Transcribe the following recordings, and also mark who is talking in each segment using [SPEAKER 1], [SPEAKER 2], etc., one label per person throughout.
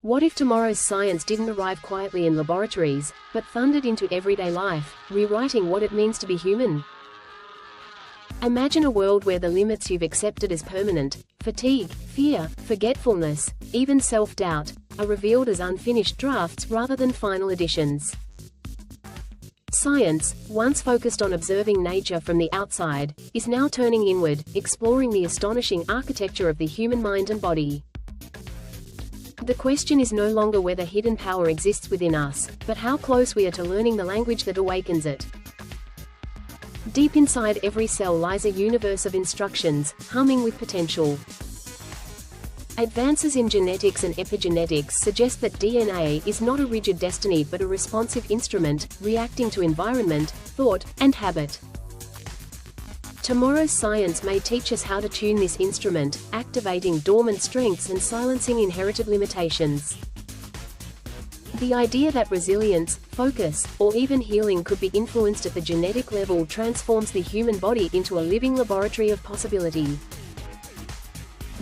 [SPEAKER 1] What if tomorrow's science didn't arrive quietly in laboratories, but thundered into everyday life, rewriting what it means to be human? Imagine a world where the limits you've accepted as permanent, fatigue, fear, forgetfulness, even self-doubt, are revealed as unfinished drafts rather than final editions. Science, once focused on observing nature from the outside, is now turning inward, exploring the astonishing architecture of the human mind and body. The question is no longer whether hidden power exists within us, but how close we are to learning the language that awakens it. Deep inside every cell lies a universe of instructions, humming with potential. Advances in genetics and epigenetics suggest that DNA is not a rigid destiny but a responsive instrument, reacting to environment, thought, and habit. Tomorrow's science may teach us how to tune this instrument, activating dormant strengths and silencing inherited limitations. The idea that resilience, focus, or even healing could be influenced at the genetic level transforms the human body into a living laboratory of possibility.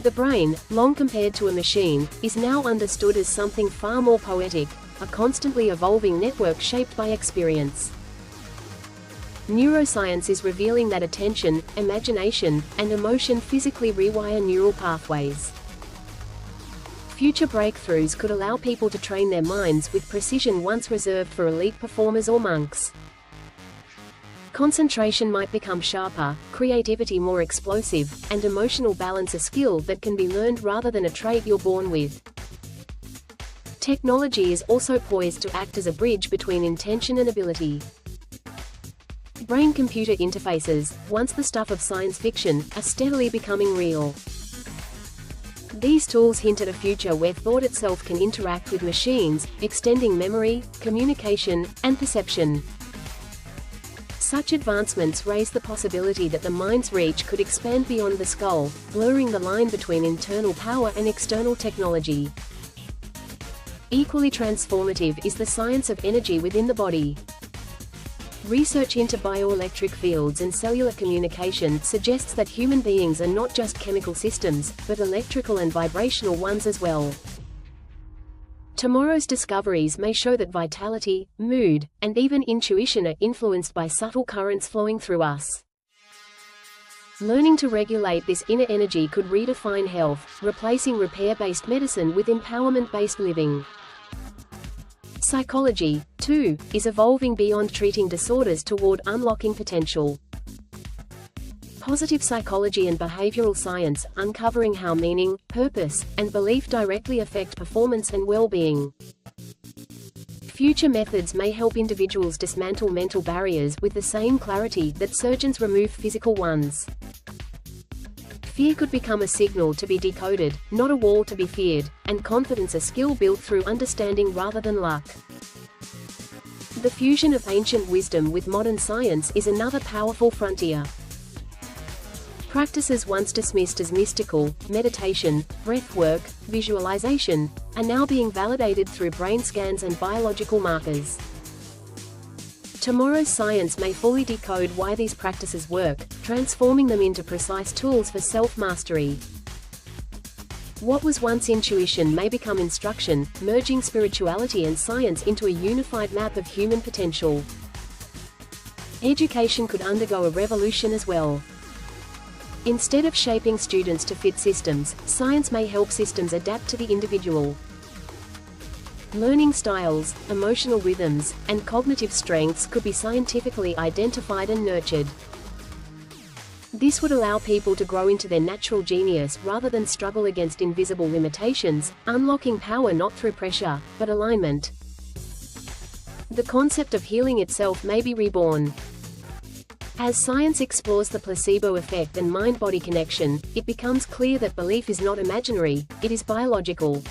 [SPEAKER 1] The brain, long compared to a machine, is now understood as something far more poetic, a constantly evolving network shaped by experience. Neuroscience is revealing that attention, imagination, and emotion physically rewire neural pathways. Future breakthroughs could allow people to train their minds with precision once reserved for elite performers or monks. Concentration might become sharper, creativity more explosive, and emotional balance a skill that can be learned rather than a trait you're born with. Technology is also poised to act as a bridge between intention and ability. Brain-computer interfaces, once the stuff of science fiction, are steadily becoming real. These tools hint at a future where thought itself can interact with machines, extending memory, communication, and perception. Such advancements raise the possibility that the mind's reach could expand beyond the skull, blurring the line between internal power and external technology. Equally transformative is the science of energy within the body. Research into bioelectric fields and cellular communication suggests that human beings are not just chemical systems, but electrical and vibrational ones as well. Tomorrow's discoveries may show that vitality, mood, and even intuition are influenced by subtle currents flowing through us. Learning to regulate this inner energy could redefine health, replacing repair-based medicine with empowerment-based living. Psychology, too, is evolving beyond treating disorders toward unlocking potential. Positive psychology and behavioral science, uncovering how meaning, purpose, and belief directly affect performance and well-being. Future methods may help individuals dismantle mental barriers with the same clarity that surgeons remove physical ones. Fear could become a signal to be decoded, not a wall to be feared, and confidence a skill built through understanding rather than luck. The fusion of ancient wisdom with modern science is another powerful frontier. Practices once dismissed as mystical, meditation, breath work, visualization, are now being validated through brain scans and biological markers. Tomorrow's science may fully decode why these practices work, transforming them into precise tools for self-mastery. What was once intuition may become instruction, merging spirituality and science into a unified map of human potential. Education could undergo a revolution as well. Instead of shaping students to fit systems, science may help systems adapt to the individual. Learning styles, emotional rhythms, and cognitive strengths could be scientifically identified and nurtured. This would allow people to grow into their natural genius rather than struggle against invisible limitations, unlocking power not through pressure, but alignment. The concept of healing itself may be reborn. As science explores the placebo effect and mind-body connection, it becomes clear that belief is not imaginary, it is biological.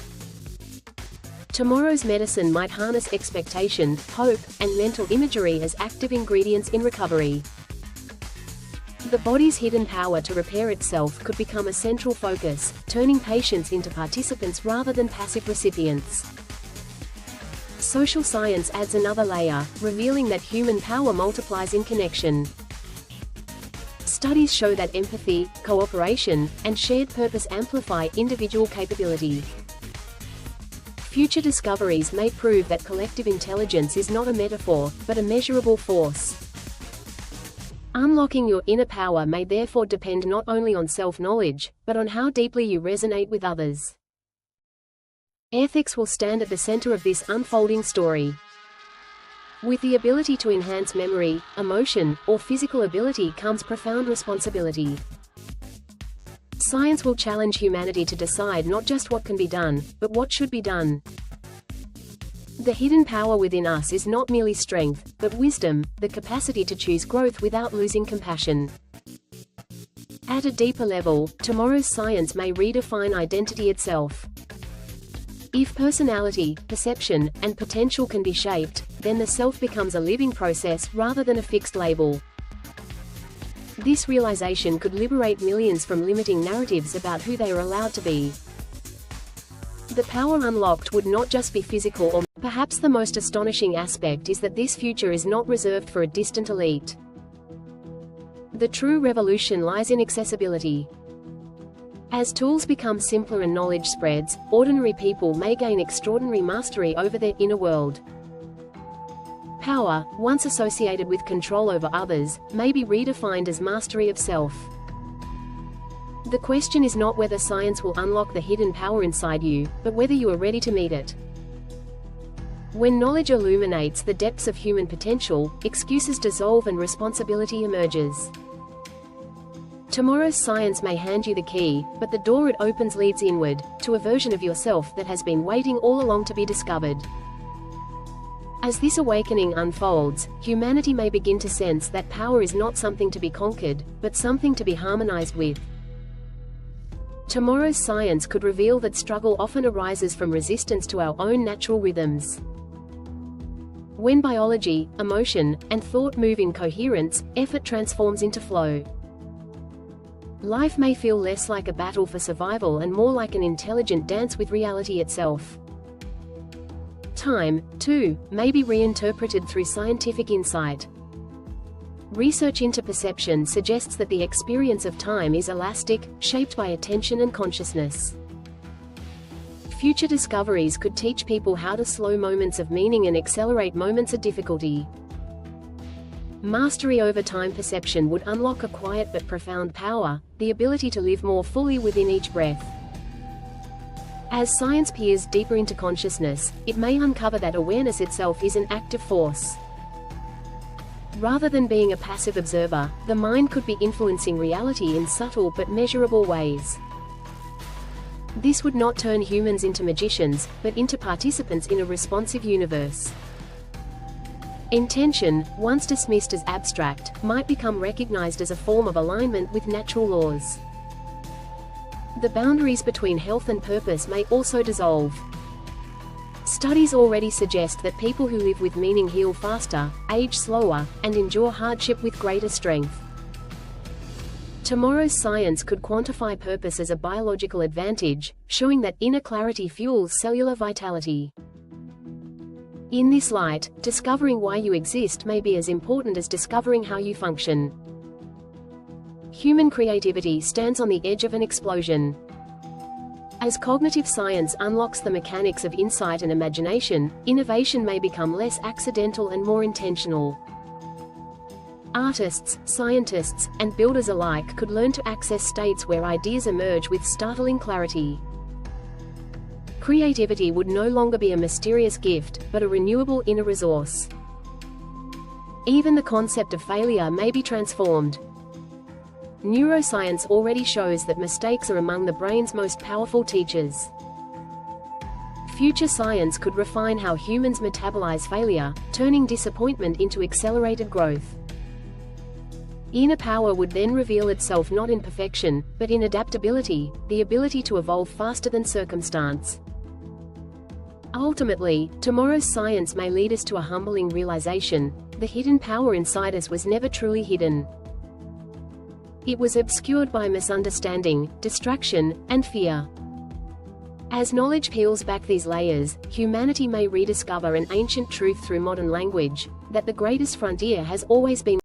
[SPEAKER 1] Tomorrow's medicine might harness expectation, hope, and mental imagery as active ingredients in recovery. The body's hidden power to repair itself could become a central focus, turning patients into participants rather than passive recipients. Social science adds another layer, revealing that human power multiplies in connection. Studies show that empathy, cooperation, and shared purpose amplify individual capability. Future discoveries may prove that collective intelligence is not a metaphor, but a measurable force. Unlocking your inner power may therefore depend not only on self-knowledge, but on how deeply you resonate with others. Ethics will stand at the center of this unfolding story. With the ability to enhance memory, emotion, or physical ability comes profound responsibility. Science will challenge humanity to decide not just what can be done, but what should be done. The hidden power within us is not merely strength, but wisdom, the capacity to choose growth without losing compassion. At a deeper level, tomorrow's science may redefine identity itself. If personality, perception, and potential can be shaped, then the self becomes a living process rather than a fixed label. This realization could liberate millions from limiting narratives about who they are allowed to be. The power unlocked would not just be physical or perhaps the most astonishing aspect is that this future is not reserved for a distant elite. The true revolution lies in accessibility. As tools become simpler and knowledge spreads, ordinary people may gain extraordinary mastery over their inner world. Power, once associated with control over others, may be redefined as mastery of self. The question is not whether science will unlock the hidden power inside you, but whether you are ready to meet it. When knowledge illuminates the depths of human potential, excuses dissolve and responsibility emerges. Tomorrow's science may hand you the key, but the door it opens leads inward, to a version of yourself that has been waiting all along to be discovered. As this awakening unfolds, humanity may begin to sense that power is not something to be conquered, but something to be harmonized with. Tomorrow's science could reveal that struggle often arises from resistance to our own natural rhythms. When biology, emotion, and thought move in coherence, effort transforms into flow. Life may feel less like a battle for survival and more like an intelligent dance with reality itself. Time, too, may be reinterpreted through scientific insight. Research into perception suggests that the experience of time is elastic, shaped by attention and consciousness. Future discoveries could teach people how to slow moments of meaning and accelerate moments of difficulty. Mastery over time perception would unlock a quiet but profound power, the ability to live more fully within each breath. As science peers deeper into consciousness, it may uncover that awareness itself is an active force. Rather than being a passive observer, the mind could be influencing reality in subtle but measurable ways. This would not turn humans into magicians, but into participants in a responsive universe. Intention, once dismissed as abstract, might become recognized as a form of alignment with natural laws. The boundaries between health and purpose may also dissolve. Studies already suggest that people who live with meaning heal faster, age slower, and endure hardship with greater strength. Tomorrow's science could quantify purpose as a biological advantage, showing that inner clarity fuels cellular vitality. In this light, discovering why you exist may be as important as discovering how you function. Human creativity stands on the edge of an explosion. As cognitive science unlocks the mechanics of insight and imagination, innovation may become less accidental and more intentional. Artists, scientists, and builders alike could learn to access states where ideas emerge with startling clarity. Creativity would no longer be a mysterious gift, but a renewable inner resource. Even the concept of failure may be transformed. Neuroscience already shows that mistakes are among the brain's most powerful teachers. Future science could refine how humans metabolize failure, turning disappointment into accelerated growth. Inner power would then reveal itself not in perfection, but in adaptability, the ability to evolve faster than circumstance. Ultimately, tomorrow's science may lead us to a humbling realization: the hidden power inside us was never truly hidden. It was obscured by misunderstanding, distraction, and fear. As knowledge peels back these layers, humanity may rediscover an ancient truth through modern language, that the greatest frontier has always been